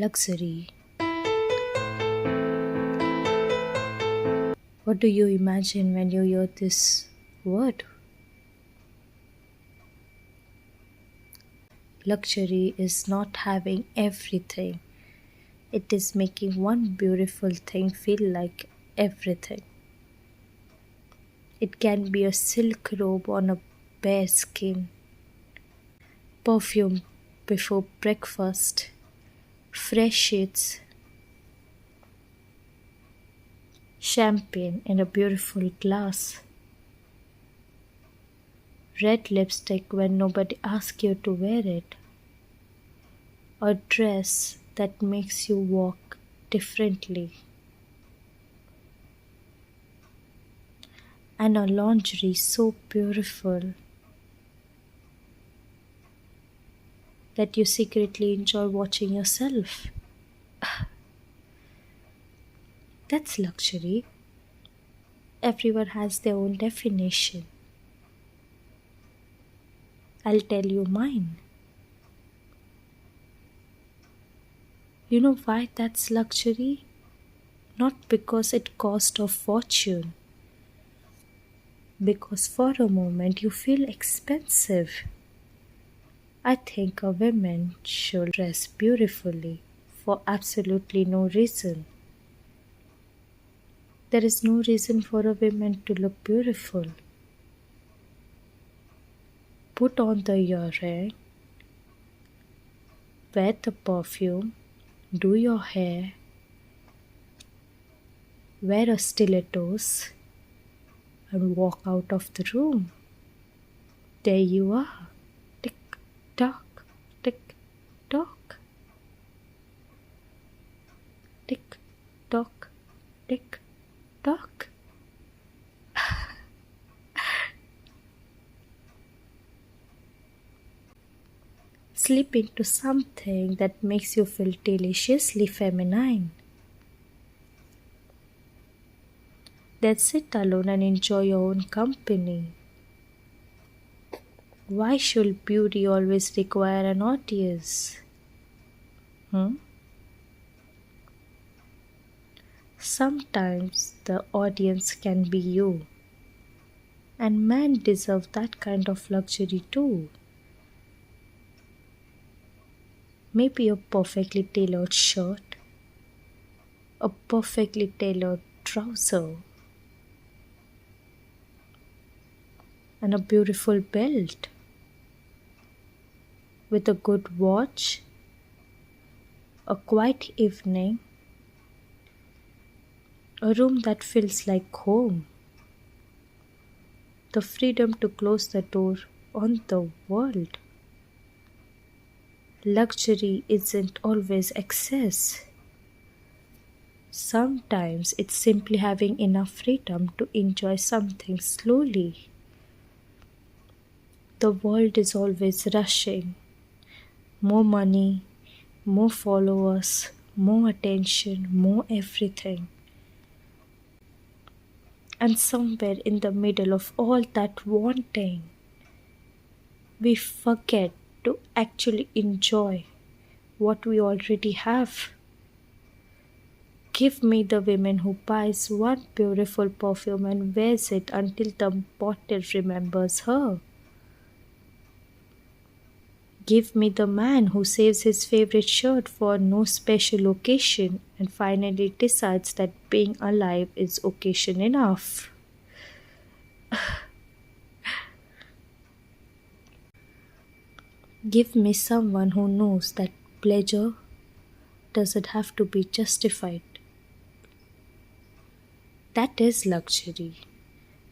Luxury. What do you imagine when you hear this word? Luxury is not having everything, it is making one beautiful thing feel like everything. It can be a silk robe on a bare skin, perfume before breakfast, fresh sheets, champagne in a beautiful glass, red lipstick when nobody asks you to wear it, a dress that makes you walk differently, and a lingerie so beautiful that you secretly enjoy watching yourself. That's luxury. Everyone has their own definition. I'll tell you mine. You know why that's luxury? Not because it cost a fortune, because for a moment you feel expensive. I think a woman should dress beautifully for absolutely no reason. There is no reason for a woman to look beautiful. Put on the earring, wear the perfume, do your hair, wear a stilettos, and walk out of the room. There you are. Tick tock, tick tock, tick tock, tick tock. Slip into something that makes you feel deliciously feminine. Then sit alone and enjoy your own company. Why should beauty always require an audience? Hmm? Sometimes the audience can be you. And men deserve that kind of luxury too. Maybe a perfectly tailored shirt, a perfectly tailored trouser, and a beautiful belt with a good watch, a quiet evening, a room that feels like home, the freedom to close the door on the world. Luxury isn't always excess. Sometimes it's simply having enough freedom to enjoy something slowly. The world is always rushing. More money, more followers, more attention, more everything. And somewhere in the middle of all that wanting, we forget to actually enjoy what we already have. Give me the woman who buys one beautiful perfume and wears it until the bottle remembers her. Give me the man who saves his favorite shirt for no special occasion and finally decides that being alive is occasion enough. Give me someone who knows that pleasure doesn't have to be justified. That is luxury,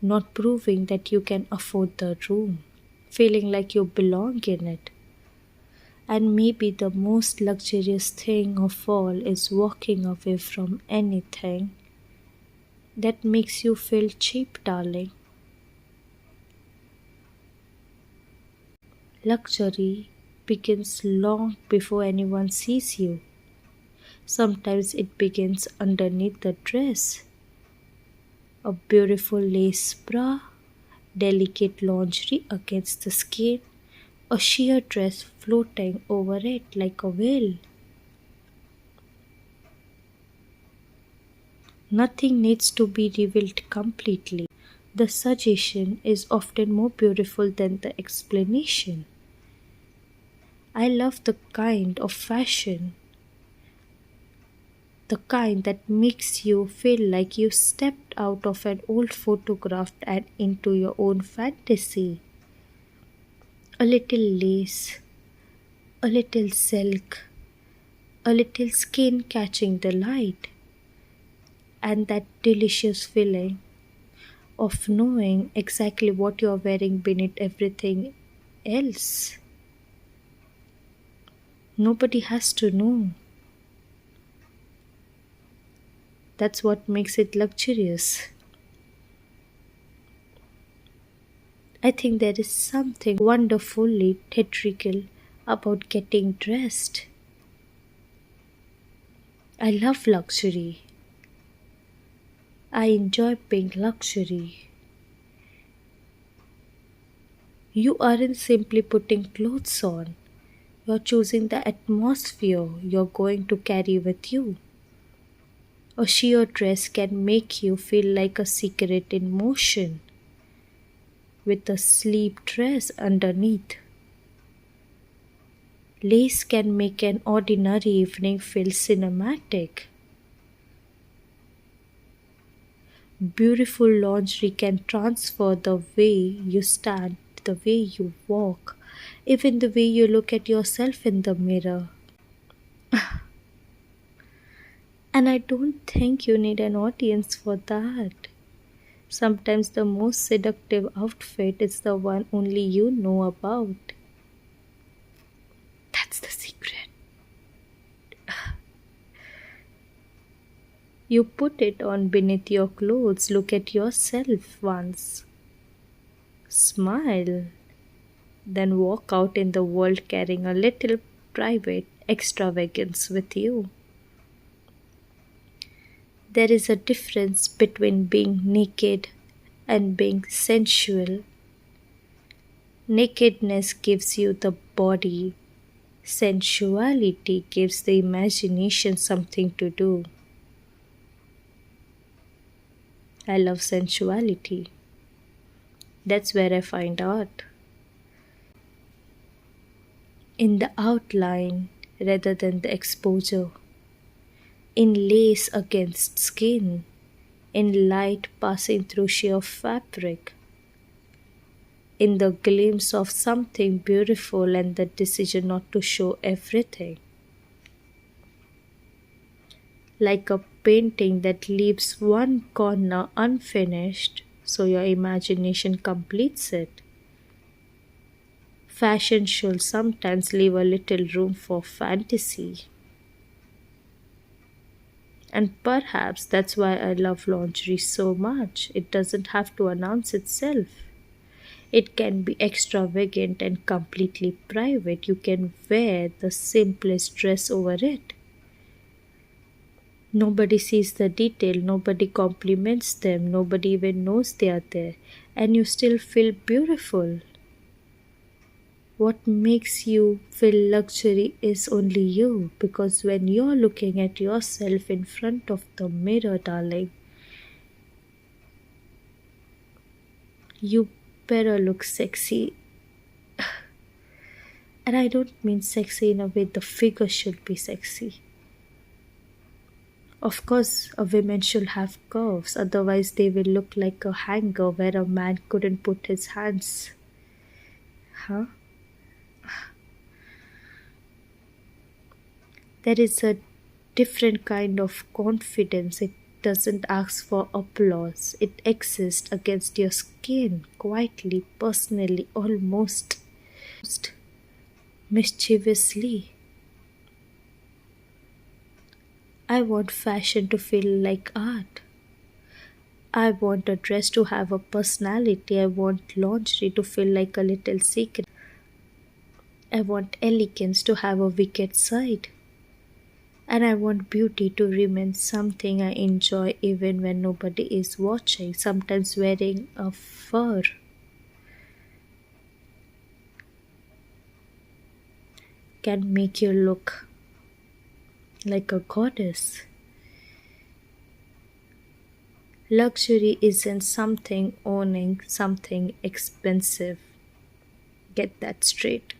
not proving that you can afford the room, feeling like you belong in it. And maybe the most luxurious thing of all is walking away from anything that makes you feel cheap, darling. Luxury begins long before anyone sees you. Sometimes it begins underneath the dress. A beautiful lace bra, delicate lingerie against the skin, a sheer dress floating over it like a veil. Nothing needs to be revealed completely. The suggestion is often more beautiful than the explanation. I love the kind of fashion, the kind that makes you feel like you stepped out of an old photograph and into your own fantasy. A little lace, a little silk, a little skin catching the light, and that delicious feeling of knowing exactly what you're wearing beneath everything else. Nobody has to know. That's what makes it luxurious. I think there is something wonderfully theatrical about getting dressed. I love luxury. I enjoy being luxury. You aren't simply putting clothes on, you're choosing the atmosphere you're going to carry with you. A sheer dress can make you feel like a secret in motion with a sleep dress underneath. Lace can make an ordinary evening feel cinematic. Beautiful lingerie can transfer the way you stand, the way you walk, even the way you look at yourself in the mirror. And I don't think you need an audience for that. Sometimes the most seductive outfit is the one only you know about. That's the secret. You put it on beneath your clothes, look at yourself once, smile, then walk out in the world carrying a little private extravagance with you. There is a difference between being naked and being sensual. Nakedness gives you the body, sensuality gives the imagination something to do. I love sensuality. That's where I find art. In the outline rather than the exposure, in lace against skin, in light passing through sheer fabric, in the glimpse of something beautiful and the decision not to show everything. Like a painting that leaves one corner unfinished so your imagination completes it. Fashion should sometimes leave a little room for fantasy. And perhaps that's why I love lingerie so much. It doesn't have to announce itself. It can be extravagant and completely private. You can wear the simplest dress over it. Nobody sees the detail, nobody compliments them, nobody even knows they are there, and you still feel beautiful. What makes you feel luxury is only you, because when you're looking at yourself in front of the mirror, darling, you better look sexy. And I don't mean sexy in a way the figure should be sexy. Of course, a woman should have curves, otherwise, they will look like a hanger where a man couldn't put his hands. Huh? There is a different kind of confidence. It doesn't ask for applause, it exists against your skin, quietly, personally, almost mischievously. I want fashion to feel like art. I want a dress to have a personality. I want lingerie to feel like a little secret. I want elegance to have a wicked side. And I want beauty to remain something I enjoy even when nobody is watching. Sometimes wearing a fur can make you look like a goddess. Luxury isn't something owning something expensive. Get that straight.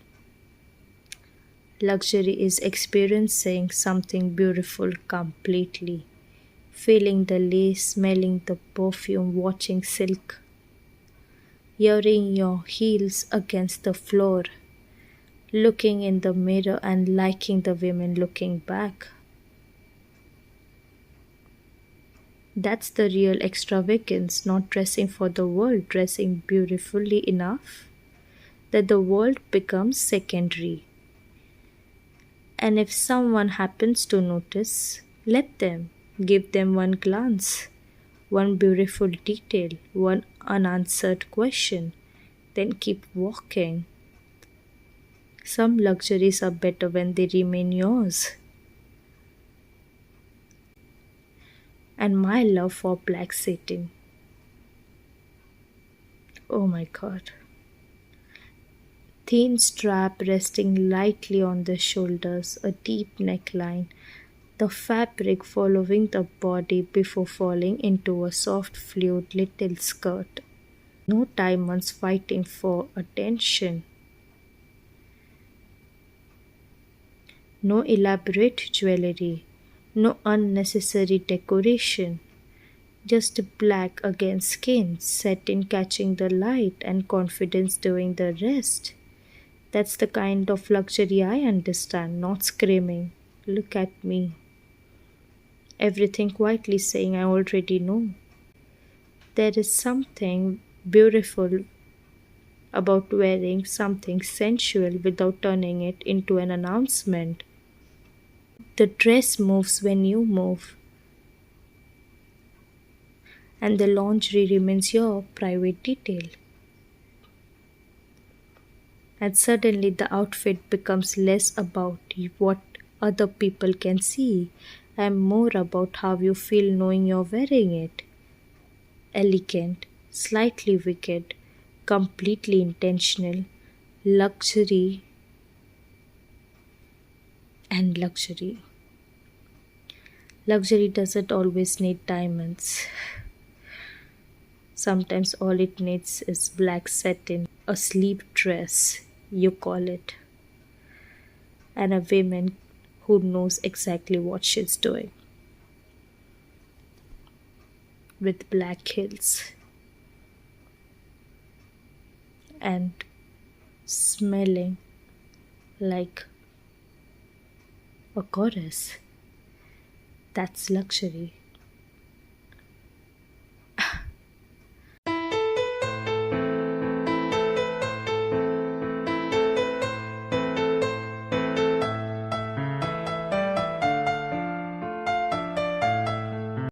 Luxury is experiencing something beautiful completely. Feeling the lace, smelling the perfume, watching silk, hearing your heels against the floor, looking in the mirror and liking the women looking back. That's the real extravagance, not dressing for the world, dressing beautifully enough that the world becomes secondary. And if someone happens to notice, let them. Give them one glance, one beautiful detail, one unanswered question, then keep walking. Some luxuries are better when they remain yours. And my love for black satin. Oh my god. Thin strap resting lightly on the shoulders, a deep neckline, the fabric following the body before falling into a soft fluid little skirt. No diamonds fighting for attention. No elaborate jewelry. No unnecessary decoration. Just black against skin, satin catching the light, and confidence doing the rest. That's the kind of luxury I understand, not screaming, "Look at me." Everything quietly saying, "I already know." There is something beautiful about wearing something sensual without turning it into an announcement. The dress moves when you move, and the lingerie remains your private detail. And suddenly the outfit becomes less about what other people can see and more about how you feel knowing you're wearing it. Elegant, slightly wicked, completely intentional, luxury and luxury. Luxury doesn't always need diamonds. Sometimes all it needs is black satin, a sleep dress, you call it, and a woman who knows exactly what she's doing with black heels and smelling like a goddess. That's luxury.